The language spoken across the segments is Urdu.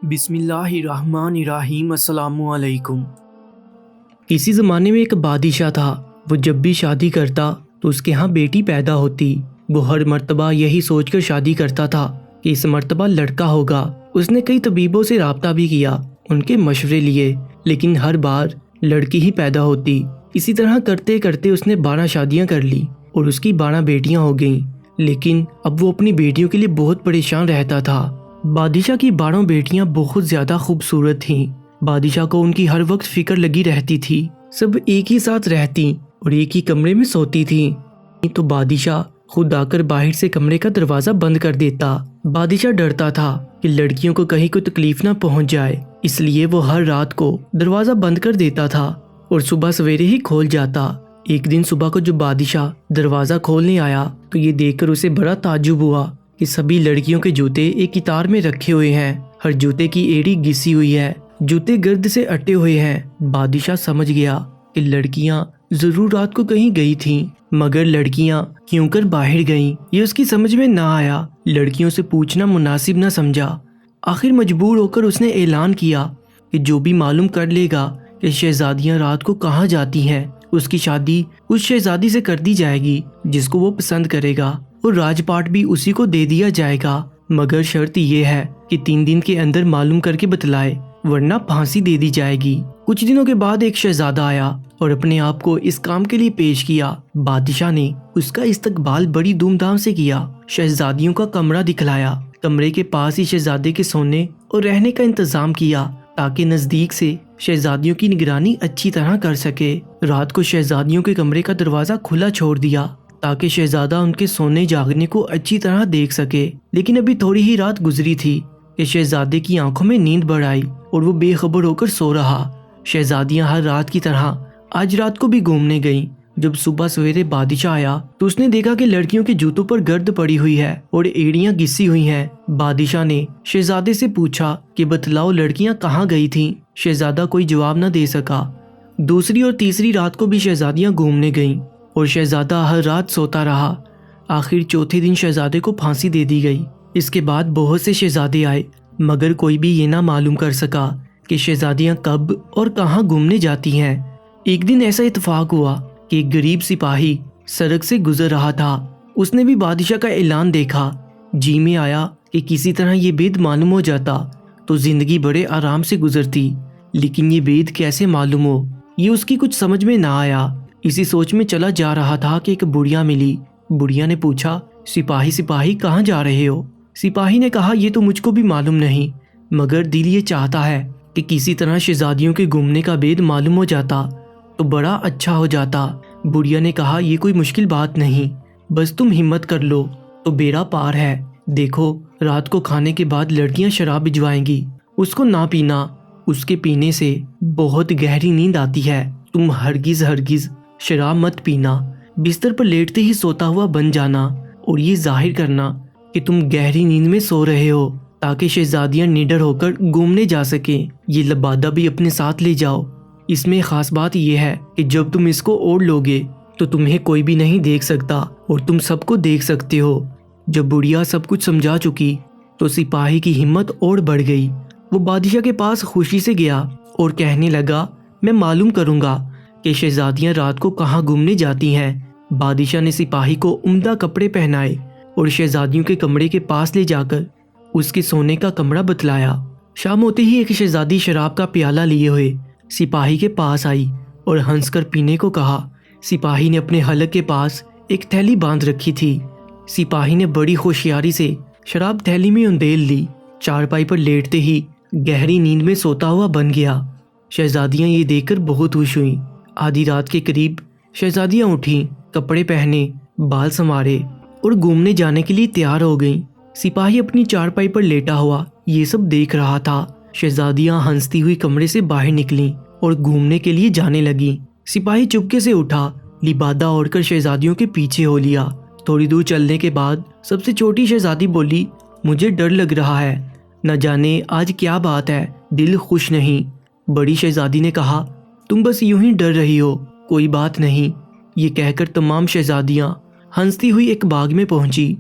بسم اللہ الرحمن الرحیم۔ السلام علیکم۔ کسی زمانے میں ایک بادشاہ تھا۔ وہ جب بھی شادی کرتا تو اس کے ہاں بیٹی پیدا ہوتی۔ وہ ہر مرتبہ یہی سوچ کر شادی کرتا تھا کہ اس مرتبہ لڑکا ہوگا۔ اس نے کئی طبیبوں سے رابطہ بھی کیا، ان کے مشورے لیے، لیکن ہر بار لڑکی ہی پیدا ہوتی۔ اسی طرح کرتے کرتے اس نے 12 شادیاں کر لی اور اس کی 12 بیٹیاں ہو گئیں، لیکن اب وہ اپنی بیٹیوں کے لیے بہت پریشان رہتا تھا۔ بادشاہ کی 12 بیٹیاں بہت زیادہ خوبصورت تھیں۔ بادشاہ کو ان کی ہر وقت فکر لگی رہتی تھی۔ سب ایک ہی ساتھ رہتی اور ایک ہی کمرے میں سوتی تھیں، تو بادشاہ خود آ کر باہر سے کمرے کا دروازہ بند کر دیتا۔ بادشاہ ڈرتا تھا کہ لڑکیوں کو کہیں کوئی تکلیف نہ پہنچ جائے، اس لیے وہ ہر رات کو دروازہ بند کر دیتا تھا اور صبح سویرے ہی کھول جاتا۔ ایک دن صبح کو جب بادشاہ دروازہ کھولنے آیا تو یہ دیکھ کر اسے بڑا تعجب ہوا کہ سبھی لڑکیوں کے جوتے ایک قطار میں رکھے ہوئے ہیں۔ ہر جوتے کی ایڑی گھسی ہوئی ہے، جوتے گرد سے اٹے ہوئے ہیں۔ بادشاہ سمجھ گیا کہ لڑکیاں ضرور رات کو کہیں گئی تھیں، مگر لڑکیاں کیوں کر باہر گئیں یہ اس کی سمجھ میں نہ آیا۔ لڑکیوں سے پوچھنا مناسب نہ سمجھا۔ آخر مجبور ہو کر اس نے اعلان کیا کہ جو بھی معلوم کر لے گا کہ شہزادیاں رات کو کہاں جاتی ہیں، اس کی شادی اس شہزادی سے کر دی جائے گی جس کو وہ پسند کرے گا، اور راج پاٹ بھی اسی کو دے دیا جائے گا، مگر شرط یہ ہے کہ 3 دن کے اندر معلوم کر کے بتلائے، ورنہ پھانسی دے دی جائے گی۔ کچھ دنوں کے بعد ایک شہزادہ آیا اور اپنے آپ کو اس کام کے لیے پیش کیا۔ بادشاہ نے اس کا استقبال بڑی دھوم دھام سے کیا۔ شہزادیوں کا کمرہ دکھلایا، کمرے کے پاس ہی شہزادے کے سونے اور رہنے کا انتظام کیا تاکہ نزدیک سے شہزادیوں کی نگرانی اچھی طرح کر سکے۔ رات کو شہزادیوں کے کمرے کا دروازہ کھلا چھوڑ دیا تاکہ شہزادہ ان کے سونے جاگنے کو اچھی طرح دیکھ سکے۔ لیکن ابھی تھوڑی ہی رات گزری تھی کہ شہزادے کی آنکھوں میں نیند بڑھ آئی اور وہ بے خبر ہو کر سو رہا۔ شہزادیاں ہر رات کی طرح آج رات کو بھی گھومنے گئیں۔ جب صبح سویرے بادشاہ آیا تو اس نے دیکھا کہ لڑکیوں کے جوتوں پر گرد پڑی ہوئی ہے اور ایڑیاں گھسی ہوئی ہیں۔ بادشاہ نے شہزادے سے پوچھا کہ بتلاؤ لڑکیاں کہاں گئی تھیں۔ شہزادہ کوئی جواب نہ دے سکا۔ دوسری اور تیسری رات کو بھی شہزادیاں گھومنے گئیں اور شہزادہ ہر رات سوتا رہا۔ آخر چوتھے دن شہزادے کو پھانسی دے دی گئی۔ اس کے بعد بہت سے شہزادے آئے، مگر کوئی بھی یہ نہ معلوم کر سکا کہ شہزادیاں کب اور کہاں گھومنے جاتی ہیں۔ ایک دن ایسا اتفاق ہوا کہ ایک غریب سپاہی سڑک سے گزر رہا تھا۔ اس نے بھی بادشاہ کا اعلان دیکھا۔ جی میں آیا کہ کسی طرح یہ بید معلوم ہو جاتا تو زندگی بڑے آرام سے گزرتی، لیکن یہ بید کیسے معلوم ہو یہ اس کی کچھ سمجھ میں نہ آیا۔ اسی سوچ میں چلا جا رہا تھا کہ ایک بڑھیا ملی۔ بڑھیا نے پوچھا، سپاہی کہاں جا رہے ہو؟ سپاہی نے کہا، یہ تو مجھ کو بھی معلوم نہیں، مگر دل یہ چاہتا ہے کہ کسی طرح شہزادیوں کے گھومنے کا بید معلوم ہو جاتا تو بڑا اچھا ہو جاتا۔ بڑھیا نے کہا، یہ کوئی مشکل بات نہیں، بس تم ہمت کر لو تو بیڑا پار ہے۔ دیکھو، رات کو کھانے کے بعد لڑکیاں شراب بھجوائیں گی، اس کو نہ پینا، اس کے پینے سے بہت گہری نیند آتی ہے۔ تم ہرگز شراب مت پینا، بستر پر لیٹتے ہی سوتا ہوا بن جانا اور یہ ظاہر کرنا کہ تم گہری نیند میں سو رہے ہو تاکہ شہزادیاں نڈر ہو کر گھومنے جا سکیں۔ یہ لبادہ بھی اپنے ساتھ لے جاؤ۔ اس میں خاص بات یہ ہے کہ جب تم اس کو اوڑھ لوگے تو تمہیں کوئی بھی نہیں دیکھ سکتا اور تم سب کو دیکھ سکتے ہو۔ جب بڑھیا سب کچھ سمجھا چکی تو سپاہی کی ہمت اور بڑھ گئی۔ وہ بادشاہ کے پاس خوشی سے گیا اور کہنے لگا، میں معلوم کروں گا کہ شہزادیاں رات کو کہاں گھومنے جاتی ہیں۔ بادشاہ نے سپاہی کو عمدہ کپڑے پہنائے اور شہزادیوں کے کمرے کے پاس لے جا کر اس کے سونے کا کمرہ بتلایا۔ شام ہوتے ہی ایک شہزادی شراب کا پیالہ لیے ہوئے سپاہی کے پاس آئی اور ہنس کر پینے کو کہا۔ سپاہی نے اپنے حلق کے پاس ایک تھیلی باندھ رکھی تھی۔ سپاہی نے بڑی ہوشیاری سے شراب تھیلی میں اندھیل لی۔ چارپائی پر لیٹتے ہی گہری نیند میں سوتا ہوا بن گیا۔ شہزادیاں یہ دیکھ کر بہت خوش ہوئیں۔ آدھی رات کے قریب شہزادیاں اٹھیں، کپڑے پہنے، بال سنوارے اور گھومنے جانے کے لیے تیار ہو گئیں۔ سپاہی اپنی چارپائی پر لیٹا ہوا یہ سب دیکھ رہا تھا۔ شہزادیاں ہنستی ہوئی کمرے سے باہر نکلیں اور گھومنے کے لیے جانے لگیں۔ سپاہی چپکے سے اٹھا، لبادہ اوڑھ کر شہزادیوں کے پیچھے ہو لیا۔ تھوڑی دور چلنے کے بعد سب سے چھوٹی شہزادی بولی، مجھے ڈر لگ رہا ہے، نہ جانے آج کیا بات ہے، دل خوش نہیں۔ بڑی شہزادی نے کہا، تم بس یوں ہی ڈر رہی ہو، کوئی بات نہیں۔ یہ کہہ کر تمام شہزادیاں ہنستی ہوئی ایک باغ میں پہنچی۔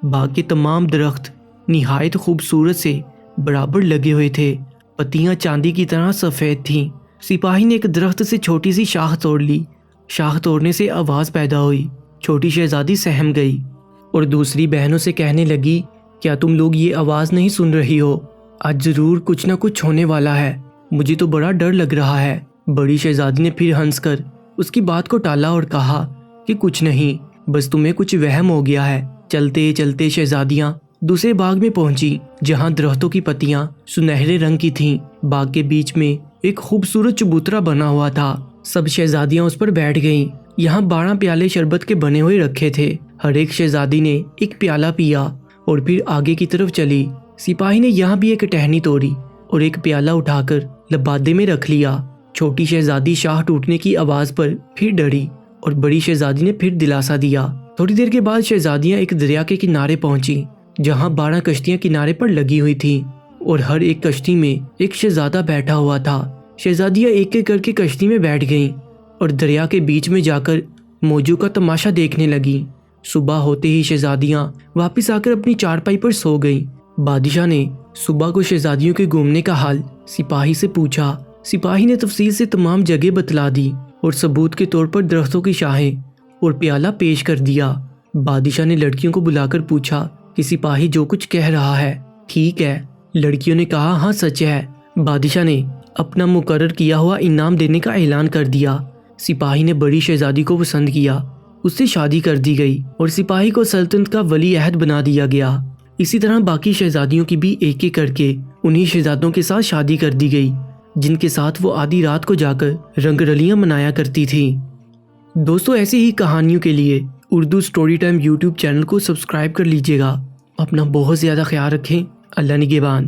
باغ کے تمام درخت نہایت خوبصورت سے برابر لگے ہوئے تھے، پتیاں چاندی کی طرح سفید تھیں۔ سپاہی نے ایک درخت سے چھوٹی سی شاخ توڑ لی۔ شاخ توڑنے سے آواز پیدا ہوئی۔ چھوٹی شہزادی سہم گئی اور دوسری بہنوں سے کہنے لگی، کیا تم لوگ یہ آواز نہیں سن رہی ہو؟ آج ضرور کچھ نہ کچھ ہونے والا ہے، مجھے تو بڑا ڈر لگ رہا ہے۔ بڑی شہزادی نے پھر ہنس کر اس کی بات کو ٹالا اور کہا کہ کچھ نہیں، بس تمہیں کچھ وہم ہو گیا ہے۔ چلتے چلتے شہزادیاں دوسرے باغ میں پہنچی جہاں درختوں کی پتیاں سنہرے رنگ کی تھیں۔ باغ کے بیچ میں ایک خوبصورت چبوترا بنا ہوا تھا۔ سب شہزادیاں اس پر بیٹھ گئیں۔ یہاں 12 پیالے شربت کے بنے ہوئے رکھے تھے۔ ہر ایک شہزادی نے ایک پیالہ پیا اور پھر آگے کی طرف چلی۔ سپاہی نے یہاں بھی ایک ٹہنی توڑی اور ایک پیالہ اٹھا کر لبادے میں رکھ لیا۔ چھوٹی شہزادی شاہ ٹوٹنے کی آواز پر پھر ڈری اور بڑی شہزادی نے پھر دلاسا دیا۔ تھوڑی دیر کے بعد شہزادیاں ایک دریا کے کنارے پہنچی جہاں 12 کشتیاں کنارے پر لگی ہوئی تھیں اور ہر ایک کشتی میں ایک شہزادہ بیٹھا ہوا تھا۔ شہزادیاں ایک ایک کر کے کشتی میں بیٹھ گئیں اور دریا کے بیچ میں جا کر موجوں کا تماشا دیکھنے لگیں۔ صبح ہوتے ہی شہزادیاں واپس آ کر اپنی چارپائی پر سو گئیں۔ بادشاہ نے صبح کو شہزادیوں کے گھومنے کا حال سپاہی سے پوچھا۔ سپاہی نے تفصیل سے تمام جگہ بتلا دی اور ثبوت کے طور پر درختوں کی شاخیں اور پیالہ پیش کر دیا۔ بادشاہ نے لڑکیوں کو بلا کر پوچھا کہ سپاہی جو کچھ کہہ رہا ہے ٹھیک ہے؟ لڑکیوں نے کہا ہاں سچ ہے۔ بادشاہ نے اپنا مقرر کیا ہوا انعام دینے کا اعلان کر دیا۔ سپاہی نے بڑی شہزادی کو پسند کیا، اس سے شادی کر دی گئی اور سپاہی کو سلطنت کا ولی عہد بنا دیا گیا۔ اسی طرح باقی شہزادیوں کی بھی ایک ایک کر کے انہی شہزادوں کے ساتھ شادی کر دی گئی جن کے ساتھ وہ آدھی رات کو جا کر رنگ رلیاں منایا کرتی تھیں۔ دوستو ایسی ہی کہانیوں کے لیے Urdu story time YouTube channel کو سبسکرائب کر لیجیے گا۔ اپنا بہت زیادہ خیال رکھیں۔ اللہ نگہبان۔